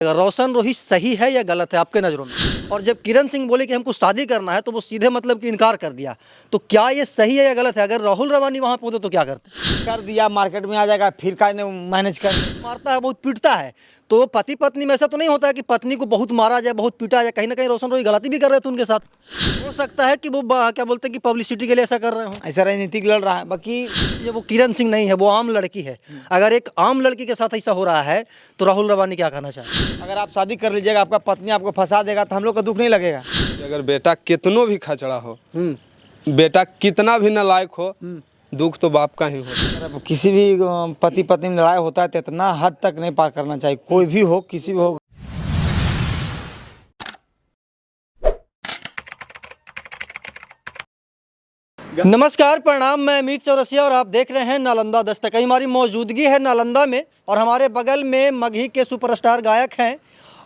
रोशन रोही सही है या गलत है आपके नज़रों में? और जब किरण सिंह बोले कि हमको शादी करना है तो वो सीधे मतलब कि इनकार कर दिया, तो क्या ये सही है या गलत है? अगर राहुल रवानी वहाँ पे होते तो क्या करते? कर दिया, मार्केट में आ जाएगा, फिर का मैनेज कर। मारता है, बहुत पीटता है, तो पति पत्नी में ऐसा तो नहीं होता है कि पत्नी को बहुत मारा जाए, बहुत पीटा जाए? कहीं ना कहीं रोशन रोही गलती भी कर रहे थे उनके साथ। हो सकता है कि वो क्या बोलते हैं कि पब्लिसिटी के लिए ऐसा कर रहे हो। ऐसा राजनीतिक लड़ रहा है। बाकी ये वो किरण सिंह नहीं है, वो आम लड़की है। अगर एक आम लड़की के साथ ऐसा हो रहा है तो राहुल रवानी क्या कहना चाहे? अगर आप शादी कर लीजिएगा, आपका पत्नी आपको फंसा देगा तो हम लोग का दुख नहीं लगेगा। अगर बेटा कितनों भी खचड़ा हो, बेटा कितना भी नालायक हो, दुख तो बाप का ही हो। अगर किसी भी पति पत्नी में लड़ाई होता है तो इतना हद तक नहीं पार करना चाहिए, कोई भी हो, किसी भी हो। नमस्कार, प्रणाम। मैं अमित चौरसिया और आप देख रहे हैं नालंदा दस्तक। हमारी मौजूदगी है नालंदा में और हमारे बगल में मगही के सुपरस्टार गायक हैं।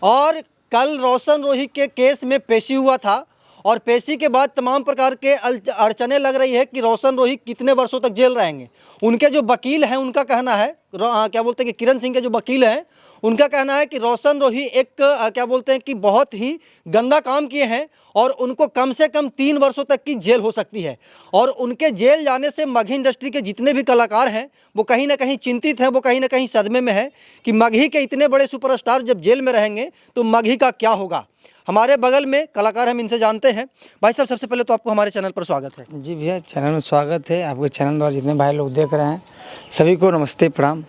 और कल रोशन रोही के केस में पेशी हुआ था और पेशी के बाद तमाम प्रकार के अड़चने लग रही है कि रोशन रोही कितने वर्षों तक जेल रहेंगे। उनके जो वकील हैं उनका कहना है, क्या बोलते हैं कि किरण सिंह के जो वकील हैं उनका कहना है कि रोशन रोही एक क्या बोलते हैं कि बहुत ही गंदा काम किए हैं और उनको कम से कम 3 वर्षों तक की जेल हो सकती है। और उनके जेल जाने से मगही इंडस्ट्री के जितने भी कलाकार हैं वो कहीं ना कहीं चिंतित हैं, वो कहीं ना कहीं सदमे में है कि मगही के इतने बड़े सुपरस्टार जब जेल में रहेंगे तो मगही का क्या होगा। हमारे बगल में कलाकार, हम इनसे जानते हैं। भाई साहब, सबसे पहले तो आपको हमारे चैनल पर स्वागत है। जी भैया, चैनल में स्वागत है। आपके चैनल द्वारा जितने भाई लोग देख रहे हैं सभी को नमस्ते, प्रणाम।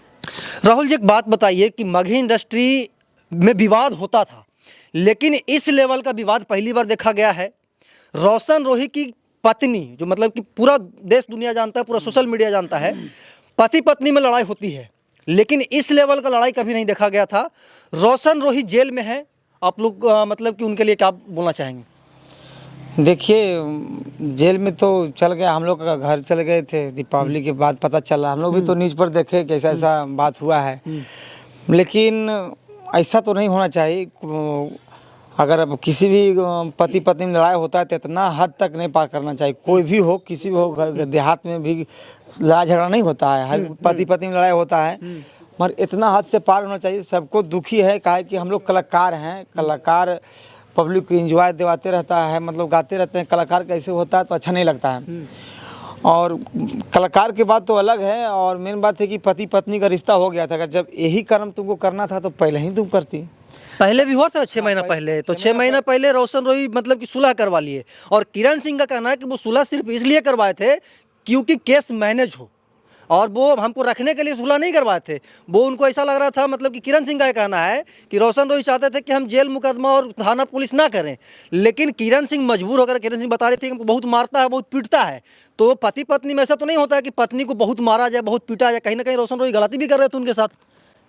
राहुल जी, एक बात बताइए कि मगही इंडस्ट्री में विवाद होता था, लेकिन इस लेवल का विवाद पहली बार देखा गया है। रोशन रोही की पत्नी, जो मतलब कि पूरा देश दुनिया जानता है, पूरा सोशल मीडिया जानता है, पति पत्नी में लड़ाई होती है, लेकिन इस लेवल का लड़ाई कभी नहीं देखा गया था। रोशन रोही जेल में है, आप लोग मतलब कि उनके लिए क्या बोलना चाहेंगे? देखिए, जेल में तो चल गया, हम लोग का घर चल गए थे दीपावली के बाद, पता चला। हम लोग भी तो न्यूज़ पर देखे कि ऐसा ऐसा बात हुआ है, लेकिन ऐसा तो नहीं होना चाहिए। अगर अब किसी भी पति पत्नी में लड़ाई होता है तो इतना हद तक नहीं पार करना चाहिए, कोई भी हो, किसी भी हो। देहात में भी लड़ाई झगड़ा नहीं होता है, हर पति पत्नी में लड़ाई होता है, मगर इतना हद से पार होना चाहिए। सबको दुखी है, काहे कि हम लोग कलाकार हैं, कलाकार पब्लिक को एंजॉय दिवाते रहता है, मतलब गाते रहते हैं। कलाकार कैसे होता है तो अच्छा नहीं लगता है। और कलाकार की बात तो अलग है, और मेन बात है कि पति पत्नी का रिश्ता हो गया था। अगर जब यही कर्म तुमको करना था तो पहले ही तुम करती। पहले भी हुआ था 6 महीना पहले, तो 6 महीना पहले रोशन रोही मतलब कि सुलह करवा लिए। और किरण सिंह का कहना है कि वो सुलह सिर्फ इसलिए करवाए थे क्योंकि केस मैनेज हो, और वो हमको रखने के लिए सुलह नहीं करवाए थे। वो उनको ऐसा लग रहा था, मतलब कि किरण सिंह का कहना है कि रोशन रोही चाहते थे कि हम जेल मुकदमा और थाना पुलिस ना करें, लेकिन किरण सिंह मजबूर होकर, किरण सिंह बता रही थी कि बहुत मारता है, बहुत पीटता है। तो पति पत्नी में ऐसा तो नहीं होता है कि पत्नी को बहुत मारा जाए, बहुत पीटा जाए? कहीं ना कहीं रोशन रोही गलती भी कर रहे थे उनके साथ।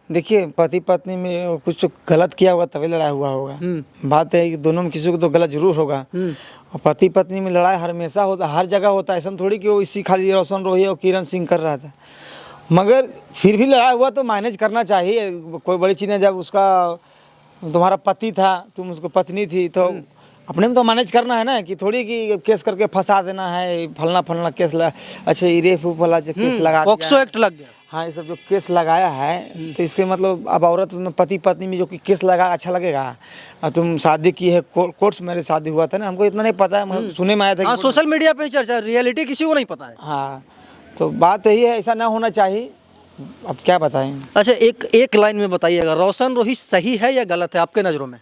देखिए, पति पत्नी में कुछ तो गलत किया होगा तभी लड़ाई हुआ होगा। बात है कि दोनों में किसी को तो गलत जरूर होगा। और पति पत्नी में लड़ाई हमेशा होता, हर जगह होता है। ऐसा थोड़ी कि वो इसी खाली रोशन रोही और किरण सिंह कर रहा था, मगर फिर भी लड़ाई हुआ तो मैनेज करना चाहिए। कोई बड़ी चीज़ है, जब उसका तुम्हारा पति था, तुम उसको पत्नी थी, तो अपने में तो मैनेज करना है ना, कि थोड़ी कि केस करके फंसा देना है, फलना फलना केस अच्छा रेप वाला जो केस लगा, पॉक्सो एक्ट लग गया। हाँ, ये सब जो केस लगाया है, तो इसके मतलब अब औरत में पति पत्नी में जो कि केस लगा, अच्छा लगेगा? और तुम शादी की है, कोर्ट्स मैरिज शादी हुआ था ना, हमको इतना नहीं पता है, सुने में आया था। हाँ, सोशल मीडिया पे चर्चा, रियलिटी किसी को नहीं पता है। हाँ, तो बात यही है, ऐसा ना होना चाहिए। अब क्या बताएं। अच्छा, एक लाइन में बताइएगा, रोशन रोही सही है या गलत है आपके नज़रों में?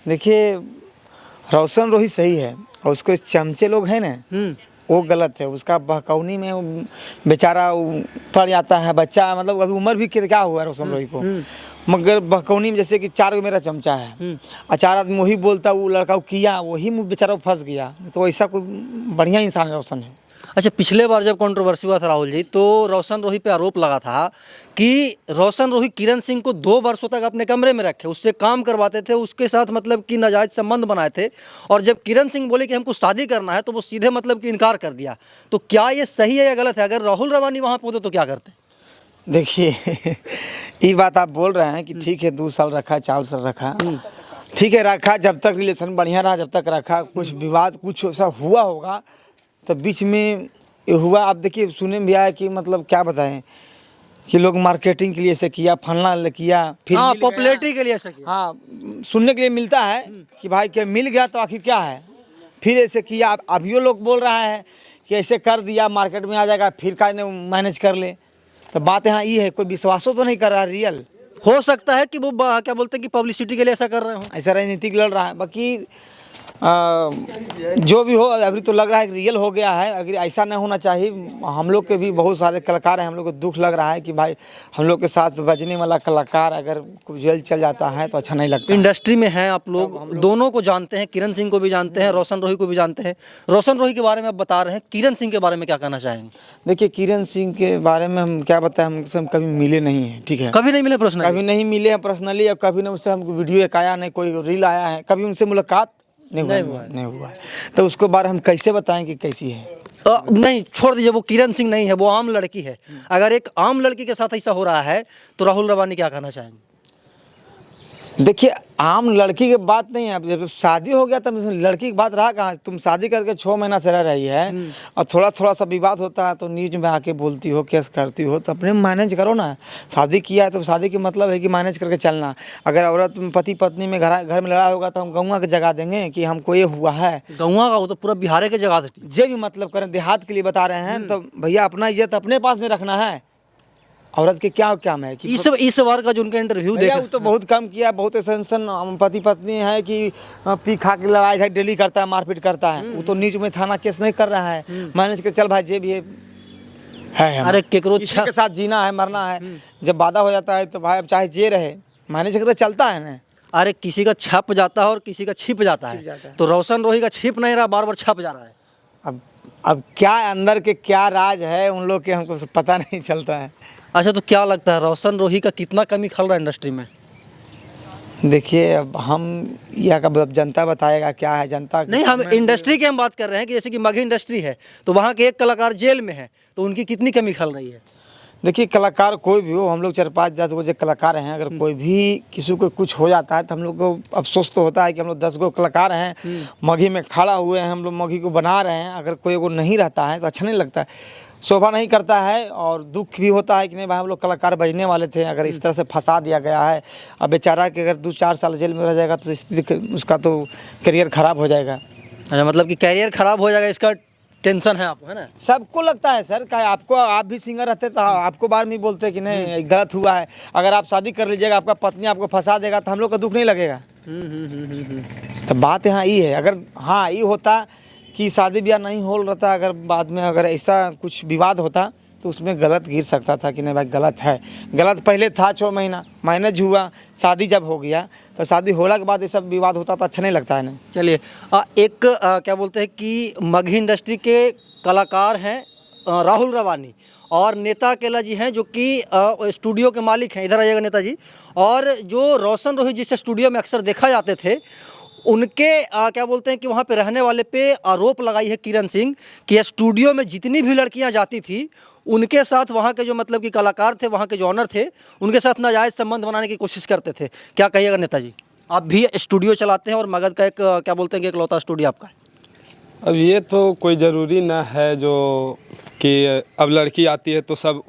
देखिए, रोशन रोही सही है, और उसको चमचे लोग हैं ना, वो गलत है। उसका बहकौनी में बेचारा पड़ जाता है बच्चा, मतलब अभी उम्र भी क्या हुआ रोशन रोही को, मगर बहकौनी में जैसे कि 4 मेरा चमचा है और 4 आदमी वही बोलता, वो लड़का वो किया, वही बेचारा फंस गया। तो ऐसा कोई बढ़िया इंसान है रोशन है। अच्छा, पिछले बार जब कंट्रोवर्सी हुआ था राहुल जी, तो रोशन रोही पे आरोप लगा था कि रोशन रोही किरण सिंह को 2 वर्षों तक अपने कमरे में रखे, उससे काम करवाते थे, उसके साथ मतलब कि नाजायज संबंध बनाए थे, और जब किरण सिंह बोले कि हमको शादी करना है तो वो सीधे मतलब कि इनकार कर दिया। तो क्या ये सही है या गलत है? अगर राहुल रवानी वहाँ पे होते तो क्या करते? देखिए, ये बात आप बोल रहे हैं कि ठीक है, 2 साल रखा, 4 साल रखा, ठीक है, रखा, जब तक रिलेशन बढ़िया रहा, जब तक रखा। कुछ विवाद कुछ ऐसा हुआ होगा तो बीच में ये हुआ। आप देखिए, सुने में भी आया कि मतलब क्या बताएं कि लोग मार्केटिंग के लिए ऐसे किया, फलना किया, फिर हाँ मिल गया। पॉपुलैरिटी के लिए ऐसा किया। हाँ, सुनने के लिए मिलता है कि भाई क्या मिल गया तो आखिर क्या है, फिर ऐसे किया। अभी लोग बोल रहा है कि ऐसे कर दिया मार्केट में आ जाएगा, फिर का मैनेज कर ले। तो बात यहाँ ये है, कोई विश्वासो तो नहीं कर रहा रियल। हो सकता है कि वो क्या बोलते हैं कि पब्लिसिटी के लिए ऐसा कर रहे हो। ऐसा राजनीतिक लड़ रहा है। बाकी जो भी हो, अभी तो लग रहा है कि रियल हो गया है। अगर ऐसा नहीं होना चाहिए। हम लोग के भी बहुत सारे कलाकार हैं, हम लोग को दुख लग रहा है कि भाई हम लोग के साथ बजने वाला कलाकार अगर जेल चल जाता है तो अच्छा नहीं लगता। इंडस्ट्री में हैं आप लोग, दोनों को जानते हैं, किरण सिंह को भी जानते हैं, रोशन रोही को भी जानते हैं। रोशन रोही के बारे में आप बता रहे हैं, किरण सिंह के बारे में क्या कहना चाहेंगे? देखिए, किरण सिंह के बारे में हम क्या बताएं, हमसे हम कभी मिले नहीं हैं, ठीक है। कभी नहीं मिले प्रश्न? कभी नहीं मिले हैं पर्सनली, और कभी ना उससे हमको वीडियो एक आया, नहीं कोई रील आया है, कभी उनसे मुलाकात नहीं हुआ है। तो उसको बारे हम कैसे बताएं कि कैसी है? नहीं छोड़ दीजिए, वो किरण सिंह नहीं है, वो आम लड़की है। अगर एक आम लड़की के साथ ऐसा हो रहा है तो राहुल रवानी क्या कहना चाहेंगे? देखिए, आम लड़की की बात नहीं है। अब जब शादी हो गया तब लड़की की बात रहा कहाँ? तुम शादी करके 6 महीना से रह रही है और थोड़ा थोड़ा सा विवाद होता है तो न्यूज में आके बोलती हो, केस करती हो, तो अपने मैनेज करो ना। शादी किया है तो शादी के मतलब है कि मैनेज करके चलना। अगर औरत पति पत्नी में घर में लड़ाई होगा तो हम गौवा के जगह देंगे कि हमको ये हुआ है। गौवा का वो तो पूरा बिहार के जगह देती है। जे भी मतलब करें, देहात के लिए बता रहे हैं तो भैया अपना इज्जत अपने पास नहीं रखना है। औरत के क्या काम है कि इस बार का जो उनका इंटरव्यू देखा, वो तो बहुत कम किया। बहुत ऐसे पति पत्नी है कि पी खा के लड़ाई झगड़ा डेली करता है, मारपीट करता है। वो तो न्यूज में थाना केस नहीं कर रहा है, मैनेज के चल भाई जे भी है। अरे केकरो किसी के साथ जीना है मरना है, जब वादा हो जाता है तो भाई अब चाहे जे रहे, मैनेज करके चलता है ना। अरे किसी का छप जाता है और किसी का छिप जाता है। तो रोशन रोही का छिप नहीं रहा, बार बार छप जा रहा है। अब क्या अंदर के क्या राज है उन लोग के, हमको पता नहीं चलता है। अच्छा, तो क्या लगता है रोशन रोही का कितना कमी खल रहा है इंडस्ट्री में? देखिए, अब हम यह कब जनता बताएगा क्या है। जनता नहीं, हम इंडस्ट्री की हम बात कर रहे हैं कि जैसे कि मगही इंडस्ट्री है तो वहाँ के एक कलाकार जेल में है, तो उनकी कितनी कमी खल रही है? देखिए, कलाकार कोई भी हो, हम लोग 4-5 10 गो जो कलाकार हैं, अगर कोई भी किसी को कुछ हो जाता है तो हम लोग को अफसोस तो होता है कि हम लोग 10 गो कलाकार हैं, मगही में खड़ा हुए हैं, हम लोग मगही को बना रहे हैं। अगर कोई को नहीं रहता है तो अच्छा नहीं लगता है, शोभा नहीं करता है, और दुख भी होता है कि नहीं भाई हम लोग कलाकार बजने वाले थे, अगर इस तरह से फंसा दिया गया है। अब बेचारा कि अगर 2-4 साल जेल में रह जाएगा तो स्थिति उसका तो करियर ख़राब हो जाएगा। अच्छा, मतलब कि कैरियर खराब हो जाएगा, इसका टेंशन है आपको, है ना? सबको लगता है सर। क्या आपको, आप भी सिंगर रहते तो आपको बार में बोलते कि नहीं गलत हुआ है। अगर आप शादी कर लीजिएगा, आपका पत्नी आपको फंसा देगा तो हम लोग का दुख नहीं लगेगा। तो बात यहाँ ये है, अगर हाँ ये होता कि शादी ब्याह नहीं हो रहता, अगर बाद में अगर ऐसा कुछ विवाद होता तो उसमें गलत गिर सकता था कि नहीं भाई गलत है। गलत पहले था 6 महीना मैनेज हुआ, शादी जब हो गया तो शादी होने के बाद ये सब विवाद होता तो अच्छा नहीं लगता है ना। चलिए, एक क्या बोलते हैं कि मगही इंडस्ट्री के कलाकार हैं राहुल रवानी, और नेता केला जी हैं जो कि स्टूडियो के मालिक हैं। इधर आइएगा नेताजी। और जो रोशन रोही जिस स्टूडियो में अक्सर देखा जाते थे, उनके क्या बोलते हैं कि वहाँ पे रहने वाले पे आरोप लगाई है किरण सिंह कि स्टूडियो में जितनी भी लड़कियाँ जाती थी उनके साथ वहाँ के जो मतलब कि कलाकार थे, वहाँ के जो ऑनर थे, उनके साथ नाजायज़ संबंध बनाने की कोशिश करते थे। क्या कहिएगा नेताजी? आप भी स्टूडियो चलाते हैं और मगध का एक क्या बोलते हैं कि इकलौता स्टूडियो आपका है। अब ये तो कोई ज़रूरी ना है जो कि अब लड़की आती है तो सब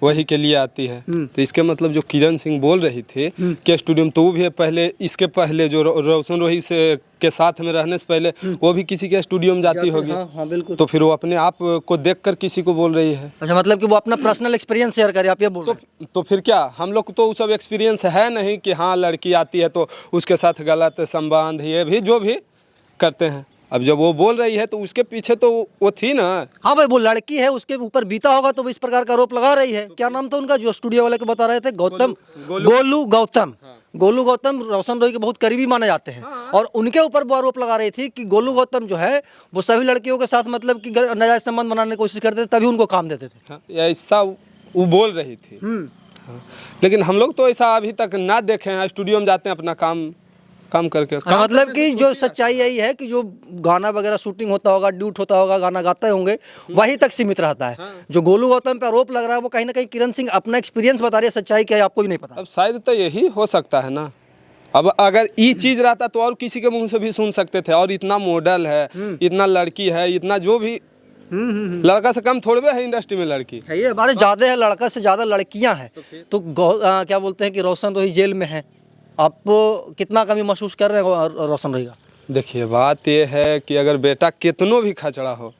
वही के लिए आती है। तो इसके मतलब जो किरण सिंह बोल रही थी कि स्टूडियो में, तो वो भी पहले, इसके पहले जो रोशन रोही से के साथ में रहने से पहले वो भी किसी के स्टूडियो में जाती होगी। हाँ बिल्कुल। तो फिर वो अपने आप को देखकर किसी को बोल रही है। अच्छा, मतलब कि वो अपना पर्सनल एक्सपीरियंस शेयर करे, आप ये बोल रहे हैं? तो फिर क्या, हम लोग को तो वो सब एक्सपीरियंस है नहीं कि हाँ लड़की आती है तो उसके साथ गलत संबंध ये भी जो भी करते हैं। अब जब वो बोल रही है तो उसके पीछे तो वो थी ना। हाँ भाई, वो लड़की है, उसके ऊपर बीता होगा तो वो इस प्रकार का आरोप लगा रही है। क्या नाम था उनका जो स्टूडियो वाले को बता रहे थे? गौतम, गोलू गौतम। गोलू गौतम रोशन रोही के बहुत करीबी माने जाते हैं। और उनके ऊपर वो आरोप लगा रही थी कि गोलू गौतम जो है वो सभी लड़कियों के साथ मतलब कि नाजायज संबंध बनाने की कोशिश करते थे, तभी उनको काम देते थे। ऐसा वो बोल रही थी। हाँ। लेकिन हम लोग तो ऐसा अभी तक ना देखे हैं। स्टूडियो में जाते हैं अपना काम करके। मतलब कि जो सच्चाई यही है कि जो गाना वगैरह शूटिंग होता होगा, ड्यूट होता होगा, गाना गाते होंगे, वहीं तक सीमित रहता है। जो गोलू गौतम पे आरोप लग रहा है वो कहीं ना कहीं किरण सिंह अपना एक्सपीरियंस बता रही है, सच्चाई क्या है आपको भी नहीं पता। अब शायद तो यही हो सकता है ना। अब अगर ये चीज रहता तो और किसी के मुंह से भी सुन सकते थे। और इतना मॉडल है, इतना लड़की है, इतना जो भी लड़का से कम थोड़े है इंडस्ट्री में लड़की। है ये हमारे ज़्यादा है, लड़का से ज़्यादा लड़कियां हैं। तो क्या बोलते हैं कि रोशन रोही जेल में है, आप कितना कमी महसूस कर रहे हैं रोशन रोही का? देखिए बात ये है कि अगर बेटा कितनों भी खचड़ा हो,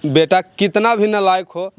बेटा कितना भी नालायक हो,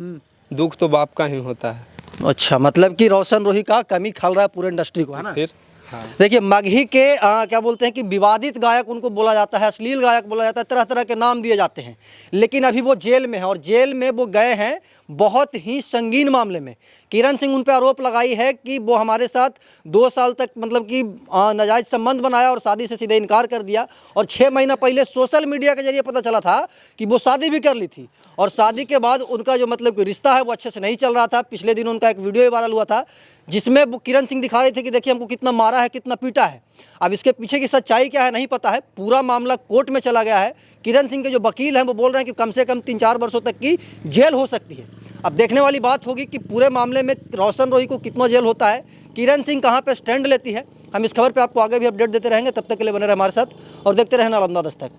दुख तो बाप का ही होता है। अच्छा, मतलब कि रोशन रोही का कमी खल रहा है पूरे इंडस्ट्री को, है ना? फिर हाँ। देखिए मगही के क्या बोलते हैं कि विवादित गायक उनको बोला जाता है, अश्लील गायक बोला जाता है, तरह तरह के नाम दिए जाते हैं, लेकिन अभी वो जेल में है और जेल में वो गए हैं बहुत ही संगीन मामले में। किरण सिंह उन पर आरोप लगाई है कि वो हमारे साथ 2 साल तक मतलब कि नाजायज़ संबंध बनाया और शादी से सीधे इनकार कर दिया, और 6 महीना पहले सोशल मीडिया के जरिए पता चला था कि वो शादी भी कर ली थी, और शादी के बाद उनका जो मतलब कि रिश्ता है वो अच्छे से नहीं चल रहा था। पिछले दिन उनका एक वीडियो वायरल हुआ था जिसमें वो किरण सिंह दिखा रही थी कि देखिए हमको कितना मारा है, कितना पीटा है। अब इसके पीछे की सच्चाई क्या है नहीं पता है, पूरा मामला कोर्ट में चला गया है। किरण सिंह के जो वकील हैं वो बोल रहे हैं कि कम से कम 3-4 वर्षों तक की जेल हो सकती है। अब देखने वाली बात होगी कि पूरे मामले में रोशन रोही को कितना जेल होता है, किरण सिंह कहाँ पे स्टैंड लेती है। हम इस खबर पे आपको आगे भी अपडेट देते रहेंगे, तब तक के लिए बने रहे हमारे साथ और देखते रहें नालंदा दस्तक।